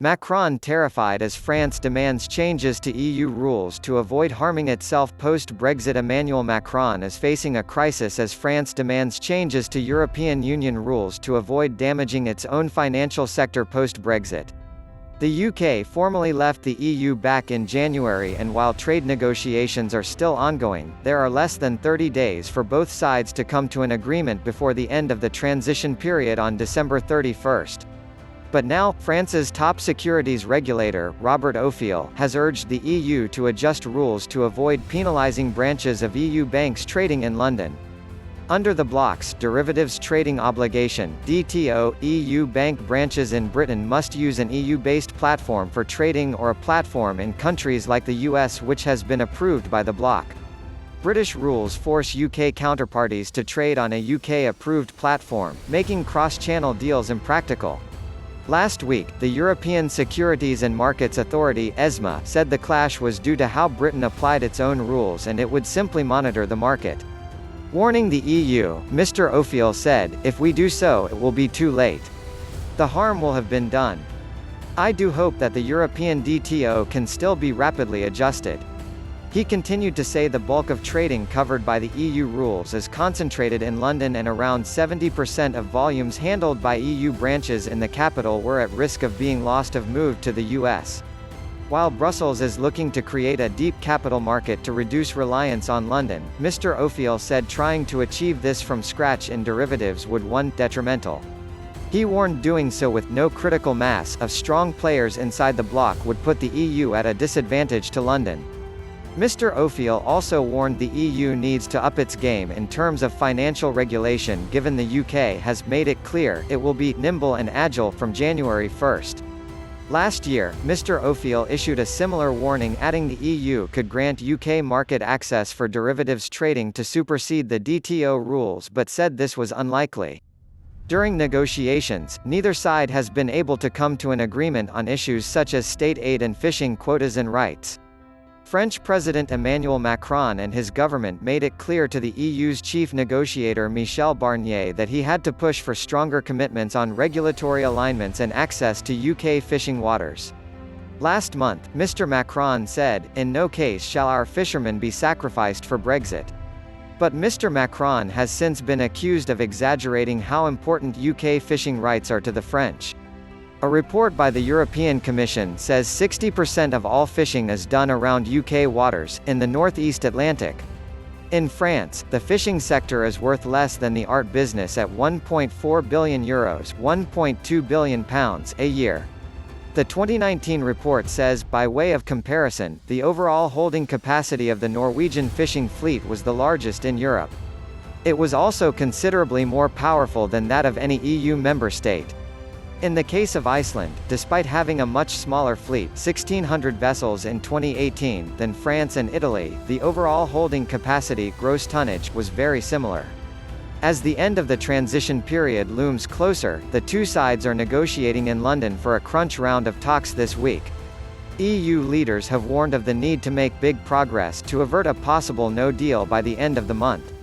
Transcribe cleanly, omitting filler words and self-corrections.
Macron terrified as France demands changes to EU rules to avoid harming itself. Post-Brexit, Emmanuel Macron is facing a crisis as France demands changes to European Union rules to avoid damaging its own financial sector post-Brexit. The UK formally left the EU back in January, and while trade negotiations are still ongoing, there are less than 30 days for both sides to come to an agreement before the end of the transition period on December 31st. But now, France's top securities regulator, Robert Ophèle, has urged the EU to adjust rules to avoid penalising branches of EU banks trading in London. Under the bloc's derivatives trading obligation (DTO), EU bank branches in Britain must use an EU-based platform for trading or a platform in countries like the US which has been approved by the bloc. British rules force UK counterparties to trade on a UK-approved platform, making cross-channel deals impractical. Last week, the European Securities and Markets Authority (ESMA) said the clash was due to how Britain applied its own rules and it would simply monitor the market. Warning the EU, Mr. Ophèle said, "If we do so, it will be too late. The harm will have been done. I do hope that the European DTO can still be rapidly adjusted." He continued to say the bulk of trading covered by the EU rules is concentrated in London and around 70% of volumes handled by EU branches in the capital were at risk of being lost if moved to the US. While Brussels is looking to create a deep capital market to reduce reliance on London, Mr. Ophèle said trying to achieve this from scratch in derivatives would be detrimental. He warned doing so with no critical mass of strong players inside the bloc would put the EU at a disadvantage to London. Mr. Ophèle also warned the EU needs to up its game in terms of financial regulation given the UK has made it clear it will be nimble and agile from January 1st. Last year, Mr. Ophèle issued a similar warning, adding the EU could grant UK market access for derivatives trading to supersede the DTO rules but said this was unlikely. During negotiations, neither side has been able to come to an agreement on issues such as state aid and fishing quotas and rights. French President Emmanuel Macron and his government made it clear to the EU's chief negotiator Michel Barnier that he had to push for stronger commitments on regulatory alignments and access to UK fishing waters. Last month, Mr. Macron said, "In no case shall our fishermen be sacrificed for Brexit." But Mr. Macron has since been accused of exaggerating how important UK fishing rights are to the French. A report by the European Commission says 60% of all fishing is done around UK waters, in the northeast Atlantic. In France, the fishing sector is worth less than the art business at €1.4 billion (£1.2 billion) a year. The 2019 report says, by way of comparison, the overall holding capacity of the Norwegian fishing fleet was the largest in Europe. It was also considerably more powerful than that of any EU member state. In the case of Iceland, despite having a much smaller fleet 1,600 vessels in 2018 than France and Italy, the overall holding capacity gross tonnage was very similar. As the end of the transition period looms closer, the two sides are negotiating in London for a crunch round of talks this week. EU leaders have warned of the need to make big progress to avert a possible no deal by the end of the month.